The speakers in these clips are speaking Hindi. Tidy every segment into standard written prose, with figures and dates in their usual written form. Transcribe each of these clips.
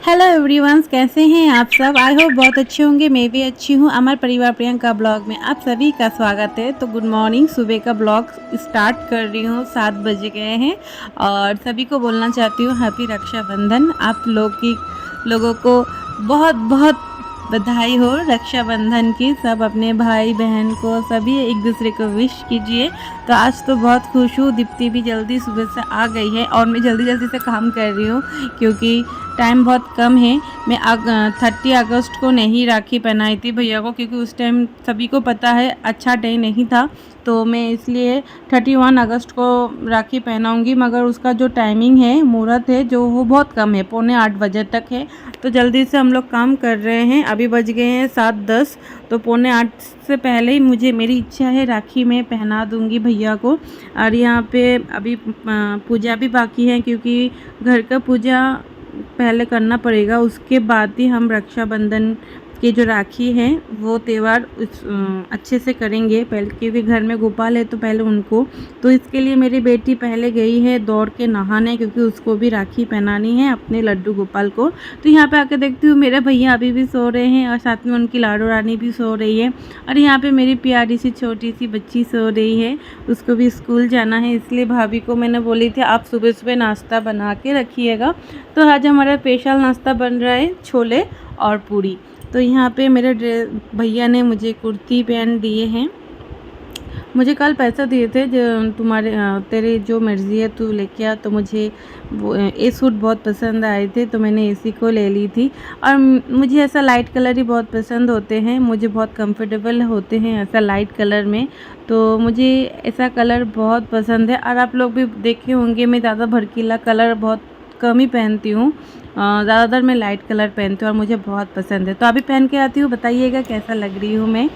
हेलो एवरीवन, कैसे हैं आप सब। आई होप बहुत अच्छे होंगे। मैं भी अच्छी हूँ। अमर परिवार प्रियंका ब्लॉग में आप सभी का स्वागत है। तो गुड मॉर्निंग। सुबह का ब्लॉग स्टार्ट कर रही हूँ। 7 बज गए हैं और सभी को बोलना चाहती हूँ हैप्पी रक्षाबंधन। आप लोगों को बहुत बहुत बधाई हो रक्षाबंधन की। सब अपने भाई बहन को सभी एक दूसरे को विश कीजिए। तो आज तो बहुत खुश हूँ। दीप्ति भी जल्दी सुबह से आ गई है और मैं जल्दी जल्दी से काम कर रही हूँ क्योंकि टाइम बहुत कम है। मैं 30 अगस्त को नहीं राखी पहनाई थी भैया को, क्योंकि उस टाइम सभी को पता है अच्छा डे नहीं था। तो मैं इसलिए 31 अगस्त को राखी पहनाऊंगी, मगर उसका जो टाइमिंग है, मुहूर्त है जो, वो बहुत कम है, 7:45 तक है। तो जल्दी से हम लोग काम कर रहे हैं। अभी बज गए हैं 7:10। तो 7:45 से पहले ही मेरी इच्छा है राखी में पहना दूंगी भैया को। और यहाँ पे अभी पूजा भी बाकी है, क्योंकि घर का पूजा पहले करना पड़ेगा, उसके बाद ही हम रक्षाबंधन की जो राखी है वो त्यौहार अच्छे से करेंगे। पहले क्योंकि घर में गोपाल है तो पहले उनको, तो इसके लिए मेरी बेटी पहले गई है दौड़ के नहाने, क्योंकि उसको भी राखी पहनानी है अपने लड्डू गोपाल को। तो यहाँ पे आके देखती हूँ मेरे भैया अभी भी सो रहे हैं और साथ में उनकी लाडो रानी भी सो रही है। और यहाँ पे मेरी प्यारी सी छोटी सी बच्ची सो रही है, उसको भी स्कूल जाना है। इसलिए भाभी को मैंने बोली थी आप सुबह सुबह नाश्ता बना के रखिएगा। तो आज हमारा स्पेशल नाश्ता बन रहा है छोले और पूरी। तो यहाँ पे मेरे भैया ने मुझे कुर्ती पैंट दिए हैं। मुझे कल पैसा दिए थे जो तेरे जो मर्ज़ी है तू लेके आ। तो मुझे वो ये सूट बहुत पसंद आए थे तो मैंने इसी को ले ली थी। और मुझे ऐसा लाइट कलर ही बहुत पसंद होते हैं, मुझे बहुत कंफर्टेबल होते हैं ऐसा लाइट कलर में। तो मुझे ऐसा कलर बहुत पसंद है। और आप लोग भी देखे होंगे मैं ज़्यादा भड़कीला कलर बहुत कम ही पहनती हूँ। ज़्यादातर मैं लाइट कलर पहनती हूँ और मुझे बहुत पसंद है। तो अभी पहन के आती हूँ, बताइएगा कैसा लग रही हूँ मैं।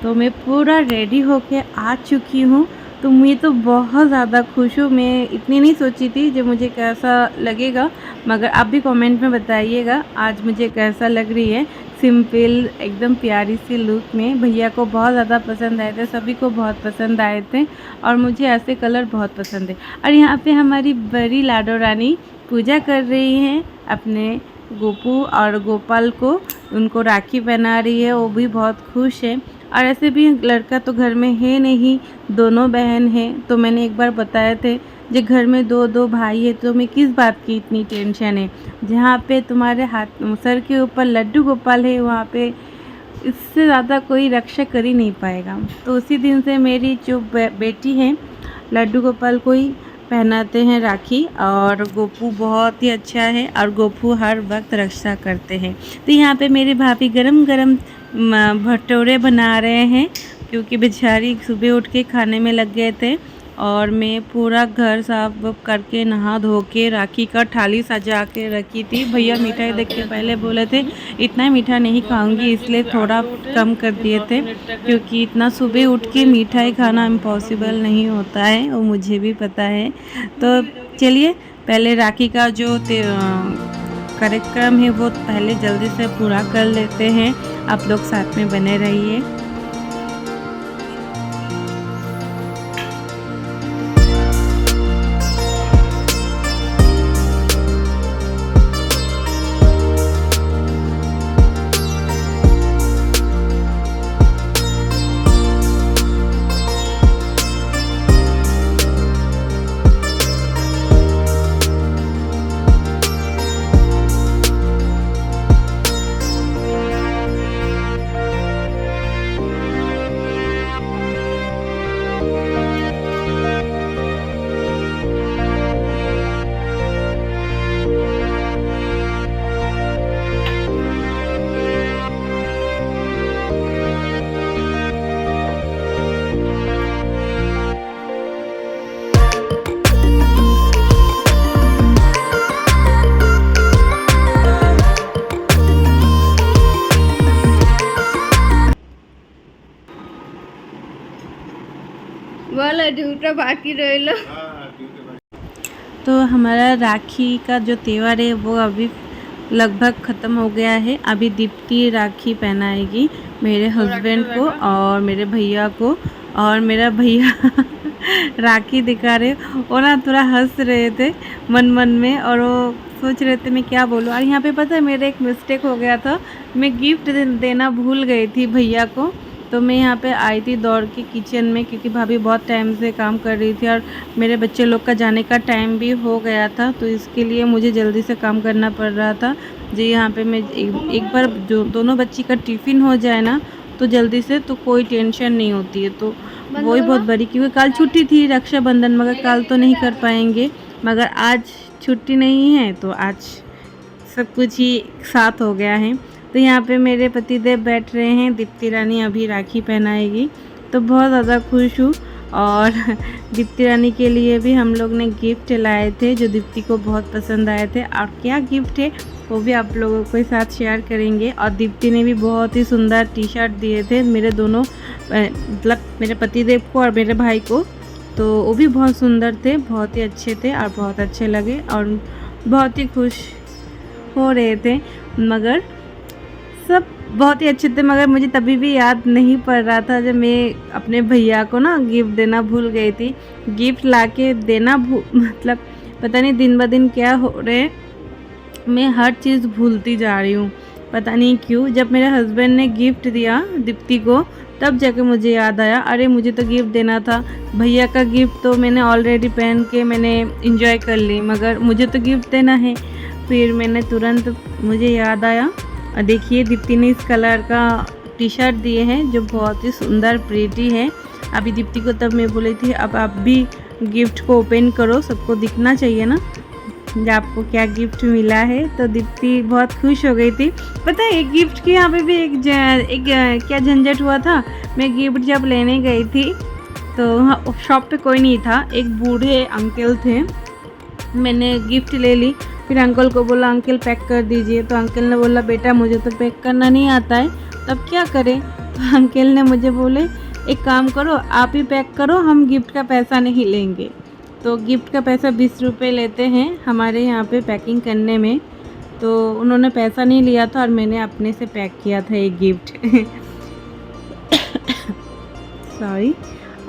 तो मैं पूरा रेडी होके आ चुकी हूँ। तो मैं तो बहुत ज़्यादा खुश हूँ। मैं इतनी नहीं सोची थी जो मुझे कैसा लगेगा, मगर आप भी कमेंट में बताइएगा आज मुझे कैसा लग रही है। सिंपल एकदम प्यारी सी लुक में भैया को बहुत ज़्यादा पसंद आए थे, सभी को बहुत पसंद आए थे और मुझे ऐसे कलर बहुत पसंद है। और यहाँ पे हमारी बड़ी लाडो रानी पूजा कर रही हैं अपने गोपू और गोपाल को, उनको राखी पहना रही है, वो भी बहुत खुश है। और ऐसे भी लड़का तो घर में है नहीं, दोनों बहन हैं। तो मैंने एक बार बताया थे जो घर में दो दो भाई है तो मैं किस बात की इतनी टेंशन है। जहाँ पे तुम्हारे हाथ सर के ऊपर लड्डू गोपाल है, वहाँ पे इससे ज़्यादा कोई रक्षा कर ही नहीं पाएगा। तो उसी दिन से मेरी जो बेटी है लड्डू गोपाल को ही पहनाते हैं राखी। और गोपू बहुत ही अच्छा है और गोपू हर वक्त रक्षा करते हैं। तो यहाँ पे मेरे भाभी गरम गरम भटूरे बना रहे हैं, क्योंकि बेचारी सुबह उठ के खाने में लग गए थे। और मैं पूरा घर साफ करके नहा धो के राखी का थाली सजा के रखी थी। भैया मिठाई देख के पहले बोले थे इतना मीठा नहीं खाऊंगी, इसलिए थोड़ा कम कर दिए थे, क्योंकि इतना सुबह उठ के मिठाई खाना इम्पॉसिबल नहीं होता है, वो मुझे भी पता है। तो चलिए पहले राखी का जो कार्यक्रम है वो पहले जल्दी से पूरा कर लेते हैं। आप लोग साथ में बने रहिए। बोलो झूठा बाकी रह लो। तो हमारा राखी का जो त्यौहार है वो अभी लगभग ख़त्म हो गया है। अभी दीप्ति राखी पहनाएगी मेरे हस्बैंड को और मेरे भैया को। और मेरा भैया राखी दिखा रहे, वो ना थोड़ा हंस रहे थे मन मन में, और वो सोच रहे थे मैं क्या बोलूँ। और यहाँ पे पता है मेरा एक मिस्टेक हो गया था, मैं गिफ्ट देना भूल गई थी भैया को। तो मैं यहाँ पे आई थी दौड़ के किचन में, क्योंकि भाभी बहुत टाइम से काम कर रही थी और मेरे बच्चे लोग का जाने का टाइम भी हो गया था, तो इसके लिए मुझे जल्दी से काम करना पड़ रहा था जी। यहाँ पे मैं एक बार जो दोनों बच्ची का टिफ़िन हो जाए ना तो जल्दी से, तो कोई टेंशन नहीं होती है। तो वही बहुत बड़ी, क्योंकि कल छुट्टी थी रक्षाबंधन, मगर कल तो नहीं कर पाएंगे, मगर आज छुट्टी नहीं है तो आज सब कुछ ही साथ हो गया है। तो यहाँ पे मेरे पतिदेव बैठ रहे हैं, दीप्ति रानी अभी राखी पहनाएगी, तो बहुत ज़्यादा खुश हूँ। और दीप्ति रानी के लिए भी हम लोग ने गिफ्ट लाए थे जो दीप्ति को बहुत पसंद आए थे, और क्या गिफ्ट है वो भी आप लोगों के साथ शेयर करेंगे। और दीप्ति ने भी बहुत ही सुंदर टी शर्ट दिए थे मेरे दोनों, मतलब मेरे पतिदेव को और मेरे भाई को, तो वो भी बहुत सुंदर थे, बहुत ही अच्छे थे और बहुत अच्छे लगे और बहुत ही खुश हो रहे थे। मगर सब बहुत ही अच्छे थे, मगर मुझे तभी भी याद नहीं पड़ रहा था जब मैं अपने भैया को ना गिफ्ट देना भूल गई थी। गिफ्ट लाके देना मतलब पता नहीं दिन ब दिन क्या हो रहे, मैं हर चीज़ भूलती जा रही हूँ, पता नहीं क्यों। जब मेरे हस्बैंड ने गिफ्ट दिया दीप्ति को तब जाके मुझे याद आया, अरे मुझे तो गिफ्ट देना था। भैया का गिफ्ट तो मैंने ऑलरेडी पहन के मैंने इंजॉय कर ली, मगर मुझे तो गिफ्ट देना है। फिर मैंने तुरंत मुझे याद आया, और देखिए दीप्ति ने इस कलर का टी शर्ट दिए हैं जो बहुत ही सुंदर प्रीटी है। अभी दीप्ति को तब मैं बोली थी अब आप भी गिफ्ट को ओपन करो, सबको दिखना चाहिए ना जो आपको क्या गिफ्ट मिला है। तो दीप्ति बहुत खुश हो गई थी। पता है एक गिफ्ट के यहाँ पे भी एक क्या झंझट हुआ था। मैं गिफ्ट जब लेने गई थी तो शॉप पे कोई नहीं था, एक बूढ़े अंकल थे। मैंने गिफ्ट ले ली, फिर अंकल को बोला अंकल पैक कर दीजिए, तो अंकल ने बोला बेटा मुझे तो पैक करना नहीं आता है, तब क्या करें। तो अंकल ने मुझे बोले एक काम करो आप ही पैक करो, हम गिफ्ट का पैसा नहीं लेंगे। तो गिफ्ट का पैसा 20 रुपये लेते हैं हमारे यहाँ पे पैकिंग करने में, तो उन्होंने पैसा नहीं लिया था और मैंने अपने से पैक किया था एक गिफ्ट सॉरी।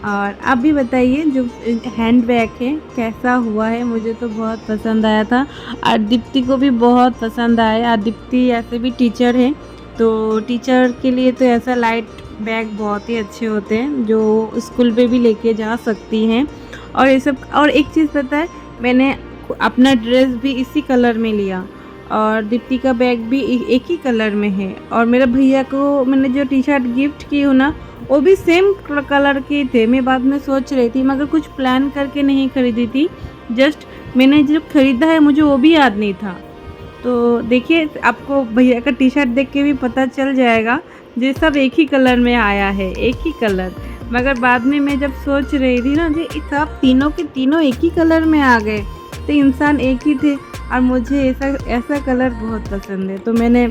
और आप भी बताइए जो हैंड बैग है कैसा हुआ है, मुझे तो बहुत पसंद आया था और दीप्ति को भी बहुत पसंद आया। और दीप्ति ऐसे भी टीचर है, तो टीचर के लिए तो ऐसा लाइट बैग बहुत ही अच्छे होते हैं जो स्कूल पे भी लेके जा सकती हैं। और ये सब, और एक चीज़ पता है मैंने अपना ड्रेस भी इसी कलर में लिया और दीप्ति का बैग भी एक ही कलर में है। और मेरे भैया को मैंने जो टी शर्ट गिफ्ट की हूँ ना वो भी सेम कलर के थे। मैं बाद में सोच रही थी मगर कुछ प्लान करके नहीं खरीदी थी, जस्ट मैंने जो ख़रीदा है मुझे वो भी याद नहीं था। तो देखिए आपको भैया का टी शर्ट देख के भी पता चल जाएगा, ये सब एक ही कलर में आया है, एक ही कलर। मगर बाद में मैं जब सोच रही थी ना जी सब तीनों के तीनों एक ही कलर में आ गए, तो इंसान एक ही थे और मुझे ऐसा कलर बहुत पसंद है तो मैंने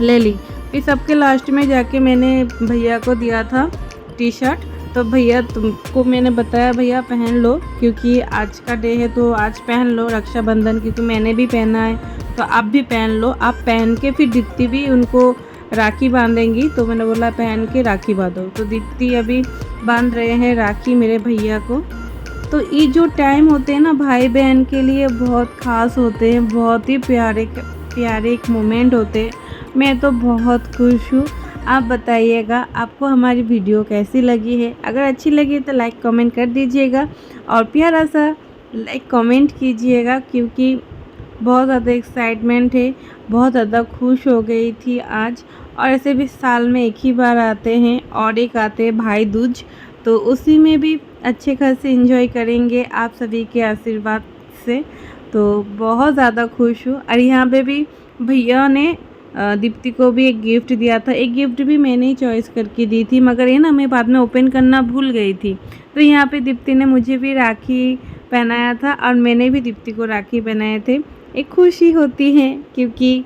ले ली। फिर सबके लास्ट में जाके मैंने भैया को दिया था टी शर्ट, तो भैया तुमको मैंने बताया भैया पहन लो क्योंकि आज का डे है तो आज पहन लो रक्षाबंधन, क्योंकि मैंने भी पहना है तो आप भी पहन लो। आप पहन के फिर दीप्ति भी उनको राखी बांधेंगी, तो मैंने बोला पहन के राखी बांधो। तो दीप्ति अभी बांध रहे हैं राखी मेरे भैया को। तो ये जो टाइम होते हैं ना भाई बहन के लिए बहुत ख़ास होते हैं, बहुत ही प्यारे एक मोमेंट होते हैं। मैं तो बहुत खुश हूँ। आप बताइएगा आपको हमारी वीडियो कैसी लगी है, अगर अच्छी लगी तो लाइक कमेंट कर दीजिएगा और प्यारा सा लाइक कमेंट कीजिएगा, क्योंकि बहुत ज़्यादा एक्साइटमेंट है, बहुत ज़्यादा खुश हो गई थी आज। और ऐसे भी साल में एक ही बार आते हैं और एक आते हैं भाई दूज, तो उसी में भी अच्छे खासे एंजॉय करेंगे आप सभी के आशीर्वाद से। तो बहुत ज़्यादा खुश हूँ। और यहाँ पे भी भैया ने दीप्ति को भी एक गिफ्ट दिया था, एक गिफ्ट भी मैंने ही चॉइस करके दी थी मगर ये ना मैं बाद में ओपन करना भूल गई थी। तो यहाँ पे दीप्ति ने मुझे भी राखी पहनाया था और मैंने भी दीप्ति को राखी पहनाए थे। एक खुशी होती है क्योंकि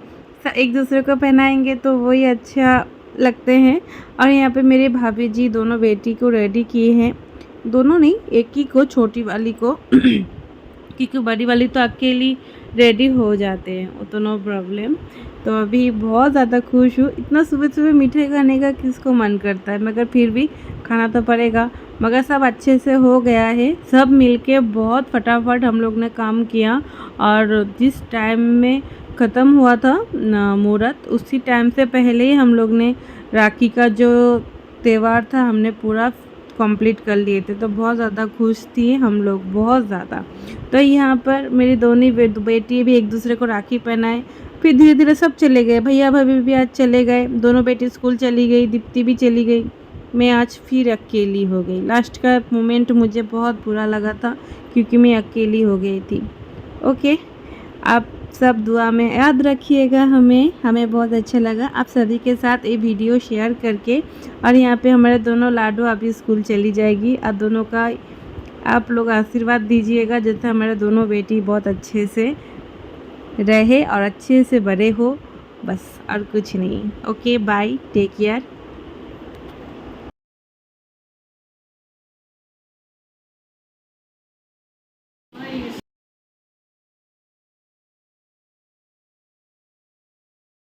एक दूसरे को पहनाएंगे तो वही अच्छा लगते हैं। और यहाँ पे मेरे भाभी जी दोनों बेटी को रेडी किए हैं, दोनों नहीं एक ही को, छोटी वाली को क्योंकि बड़ी वाली तो अकेली रेडी हो जाते हैं, वो तो नो प्रॉब्लम। तो अभी बहुत ज़्यादा खुश हूँ। इतना सुबह सुबह मीठे खाने का किसको मन करता है, मगर फिर भी खाना तो पड़ेगा। मगर सब अच्छे से हो गया है, सब मिलके बहुत फटाफट हम लोग ने काम किया। और जिस टाइम में ख़त्म हुआ था मुहूर्त, उसी टाइम से पहले ही हम लोग ने राखी का जो त्यौहार था हमने पूरा कंप्लीट कर लिए थे। तो बहुत ज़्यादा खुश थी हम लोग, बहुत ज़्यादा। तो यहाँ पर मेरी दोनों बेटी भी एक दूसरे को राखी पहनाए। फिर धीरे धीरे सब चले गए, भैया भाभी भी आज चले गए, दोनों बेटी स्कूल चली गई, दीप्ति भी चली गई। मैं आज फिर अकेली हो गई। लास्ट का मोमेंट मुझे बहुत बुरा लगा था क्योंकि मैं अकेली हो गई थी। ओके, आप सब दुआ में याद रखिएगा हमें बहुत अच्छा लगा आप सभी के साथ ये वीडियो शेयर करके। और यहाँ पे हमारे दोनों लाडो अभी स्कूल चली जाएगी और दोनों का आप लोग आशीर्वाद दीजिएगा, जैसे हमारे दोनों बेटी बहुत अच्छे से रहे और अच्छे से बड़े हो, बस और कुछ नहीं। Okay, bye, take care.